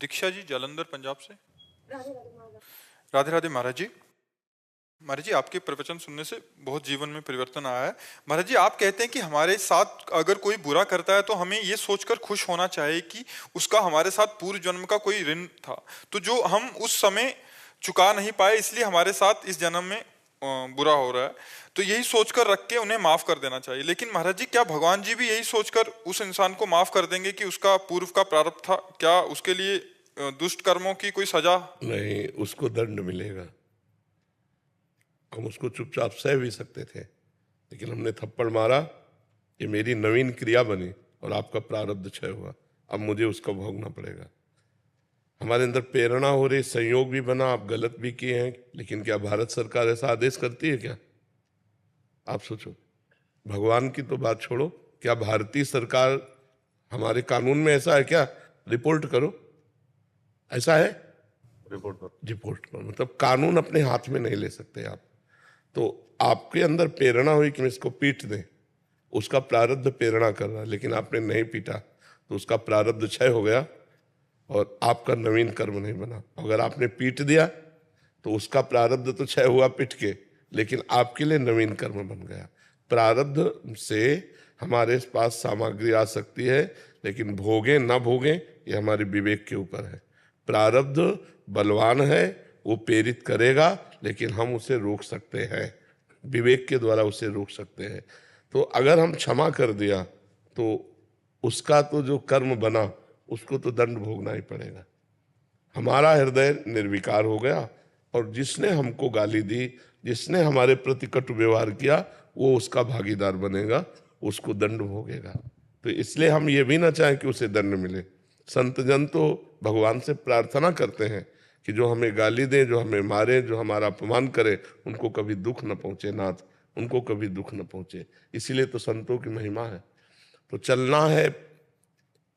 दीक्षा जी जालंधर पंजाब से। राधे राधे महाराज। राधे राधे महाराज जी। महाराज जी आपके प्रवचन सुनने से बहुत जीवन में परिवर्तन आया है। महाराज जी आप कहते हैं कि हमारे साथ अगर कोई बुरा करता है तो हमें ये सोचकर खुश होना चाहिए कि उसका हमारे साथ पूर्व जन्म का कोई ऋण था, तो जो हम उस समय चुका नहीं पाए इसलिए हमारे साथ इस जन्म में बुरा हो रहा है, तो यही सोचकर रख के उन्हें माफ कर देना चाहिए। लेकिन महाराज जी क्या भगवान जी भी यही सोचकर उस इंसान को माफ कर देंगे कि उसका पूर्व का प्रारब्ध था? क्या उसके लिए दुष्ट कर्मों की कोई सजा? नहीं, उसको दंड मिलेगा। हम उसको चुपचाप सह भी सकते थे, लेकिन हमने थप्पड़ मारा, ये मेरी नवीन क्रिया बनी और आपका प्रारब्ध क्षय हुआ, अब मुझे उसका भोगना पड़ेगा। हमारे अंदर प्रेरणा हो रही, संयोग भी बना, आप गलत भी किए हैं, लेकिन क्या भारत सरकार ऐसा आदेश करती है क्या? आप सोचो, भगवान की तो बात छोड़ो, क्या भारतीय सरकार, हमारे कानून में ऐसा है क्या? रिपोर्ट करो, ऐसा है? रिपोर्ट करो, मतलब कानून अपने हाथ में नहीं ले सकते आप। तो आपके अंदर प्रेरणा हुई कि मैं इसको पीट दें, उसका प्रारब्ध प्रेरणा कर रहा है, लेकिन आपने नहीं पीटा तो उसका प्रारब्ध क्षय हो गया और आपका नवीन कर्म नहीं बना। अगर आपने पीट दिया तो उसका प्रारब्ध तो क्षय हुआ पीट के, लेकिन आपके लिए नवीन कर्म बन गया। प्रारब्ध से हमारे पास सामग्री आ सकती है, लेकिन भोगें ना भोगें ये हमारे विवेक के ऊपर है। प्रारब्ध बलवान है, वो प्रेरित करेगा, लेकिन हम उसे रोक सकते हैं, विवेक के द्वारा उसे रोक सकते हैं। तो अगर हम क्षमा कर दिया तो उसका तो जो कर्म बना उसको तो दंड भोगना ही पड़ेगा। हमारा हृदय निर्विकार हो गया और जिसने हमको गाली दी, जिसने हमारे प्रति कटु व्यवहार किया, वो उसका भागीदार बनेगा, उसको दंड भोगेगा। तो इसलिए हम ये भी ना चाहें कि उसे दंड मिले। संत जन तो भगवान से प्रार्थना करते हैं कि जो हमें गाली दे, जो हमें मारे, जो हमारा अपमान करे, उनको कभी दुख न पहुंचे नाथ, उनको कभी दुख न पहुंचे। इसीलिए तो संतों की महिमा है। तो चलना है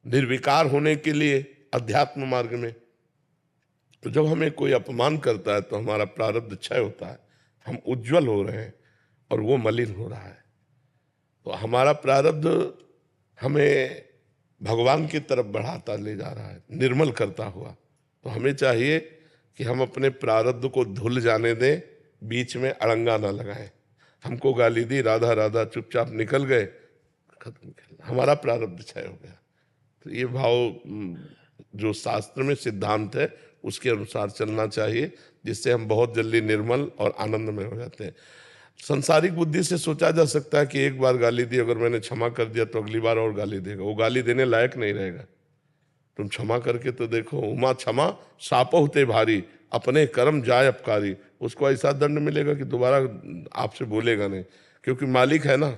निर्विकार होने के लिए अध्यात्म मार्ग में। तो जब हमें कोई अपमान करता है तो हमारा प्रारब्ध क्षय होता है, हम उज्जवल हो रहे हैं और वो मलिन हो रहा है। तो हमारा प्रारब्ध हमें भगवान की तरफ बढ़ाता ले जा रहा है, निर्मल करता हुआ। तो हमें चाहिए कि हम अपने प्रारब्ध को धुल जाने दें, बीच में अड़ंगा ना लगाएं। हमको गाली दी, राधा राधा, चुपचाप निकल गए, खत्म, हमारा प्रारब्ध क्षय हो गया। तो ये भाव जो शास्त्र में सिद्धांत है उसके अनुसार चलना चाहिए, जिससे हम बहुत जल्दी निर्मल और आनंद में हो जाते हैं। संसारिक बुद्धि से सोचा जा सकता है कि एक बार गाली दी, अगर मैंने क्षमा कर दिया तो अगली बार और गाली देगा, वो गाली देने लायक नहीं रहेगा। तुम क्षमा करके तो देखो, उमा क्षमा साप होते भारी, अपने कर्म जाय अपकारी। उसको ऐसा दंड मिलेगा कि दोबारा आपसे बोलेगा नहीं, क्योंकि मालिक है ना,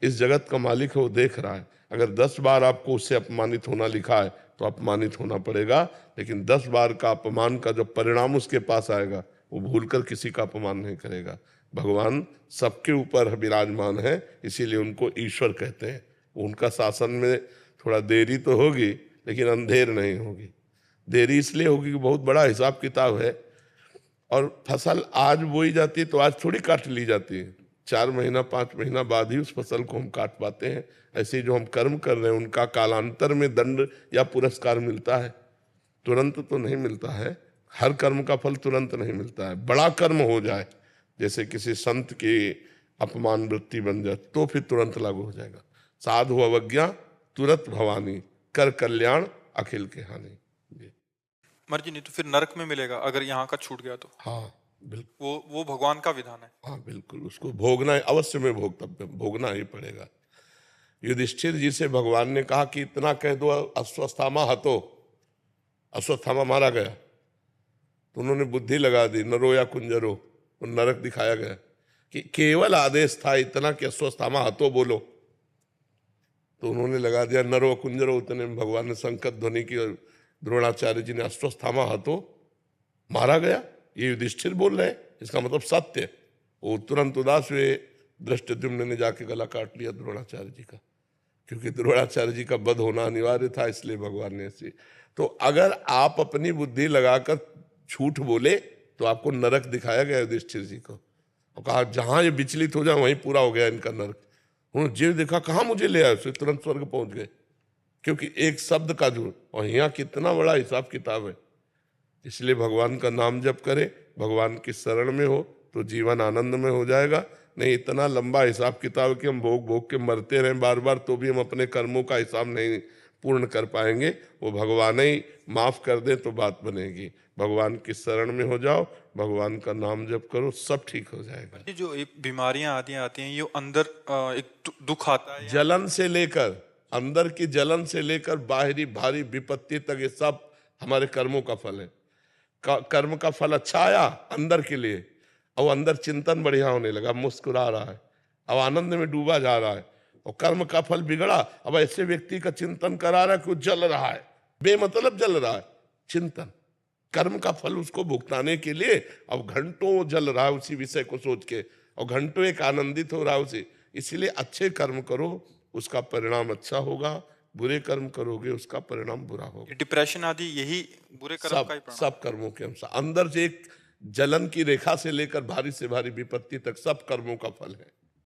इस जगत का मालिक है, वो देख रहा है। अगर 10 बार आपको उससे अपमानित होना लिखा है तो अपमानित होना पड़ेगा, लेकिन 10 बार का अपमान का जो परिणाम उसके पास आएगा वो भूलकर किसी का अपमान नहीं करेगा। भगवान सबके ऊपर विराजमान है, इसीलिए उनको ईश्वर कहते हैं। उनका शासन में थोड़ा देरी तो होगी, लेकिन अंधेर नहीं होगी। देरी इसलिए होगी कि बहुत बड़ा हिसाब किताब है, और फसल आज बोई जाती है तो आज थोड़ी काट ली जाती है, 4 महीना 5 महीना बाद ही उस फसल को हम काट पाते हैं। ऐसे जो हम कर्म कर रहे हैं उनका कालांतर में दंड या पुरस्कार मिलता है, तुरंत तो नहीं मिलता है। हर कर्म का फल तुरंत नहीं मिलता है। बड़ा कर्म हो जाए, जैसे किसी संत की अपमान वृत्ति बन जाए, तो फिर तुरंत लागू हो जाएगा। साधु अवज्ञा तुरंत भवानी, कर कल्याण अखिल के हानि। मर्जी नहीं तो फिर नरक में मिलेगा अगर यहाँ का छूट गया तो। हाँ बिल्कुल, वो भगवान का विधान है। हाँ बिल्कुल, उसको भोगना है, अवश्य में भोगना ही पड़ेगा। युधिष्ठिर जी से भगवान ने कहा कि इतना कह दो अश्वत्थामा हतो, अश्वत्थामा मारा गया, तो उन्होंने बुद्धि लगा दी, नरो या कुंजरो, तो नरक दिखाया गया। कि केवल आदेश था इतना कि अश्वत्थामा हतो बोलो, तो उन्होंने लगा दिया नरो कुंजरो। उतने में भगवान ने संकट ध्वनि की और द्रोणाचार्य जी ने अश्वत्थामा हतो, मारा गया। ये युधिष्ठिर बोल रहे हैं, इसका मतलब सत्य। वो तुरंत उदास हुए, धृष्टद्युम्न ने जाके गला काट लिया द्रोणाचार्य जी का, क्योंकि द्रोणाचार्य जी का वध होना अनिवार्य था, इसलिए भगवान ने ऐसे। तो अगर आप अपनी बुद्धि लगाकर झूठ बोले तो आपको नरक दिखाया गया युधिष्ठिर जी को, और कहा जहां ये विचलित हो जाए वहीं पूरा हो गया इनका नरक। उन्होंने जीव देखा, कहाँ मुझे ले आए, तुरंत स्वर्ग पहुंच गए। क्योंकि एक शब्द का जो, और यहाँ कितना बड़ा हिसाब किताब है। इसलिए भगवान का नाम जप करे, भगवान की शरण में हो तो जीवन आनंद में हो जाएगा। नहीं इतना लंबा हिसाब किताब कि हम भोग भोग के मरते रहें बार बार तो भी हम अपने कर्मों का हिसाब नहीं पूर्ण कर पाएंगे। वो भगवान ही माफ कर दे तो बात बनेगी। भगवान की शरण में हो जाओ, भगवान का नाम जप करो, सब ठीक हो जाएगा। ये जो बीमारियां आती हैं ये अंदर एक दुख आता है जलन से लेकर, अंदर की जलन से लेकर बाहरी भारी विपत्ति तक, ये सब हमारे कर्मों का फल है। कर्म का फल अच्छा आया अंदर के लिए, और अंदर चिंतन बढ़िया होने लगा, मुस्कुरा रहा है, अब आनंद में डूबा जा रहा है। और कर्म का फल बिगड़ा, अब ऐसे व्यक्ति का चिंतन करा रहा है कि वो जल रहा है, बेमतलब जल रहा है। चिंतन कर्म का फल उसको भुगताने के लिए अब घंटों जल रहा है उसी विषय को सोच के, और घंटों एक आनंदित हो रहा है उसे। इसलिए अच्छे कर्म करो, उसका परिणाम अच्छा होगा, बुरे कर्म करोगे उसका परिणाम बुरा होगा। डिप्रेशन आदि यही बुरे कर्म का ही परिणाम। सब कर्मों के अनुसार, अंदर से एक जलन की रेखा से लेकर भारी से भारी विपत्ति तक सब कर्मों का फल है।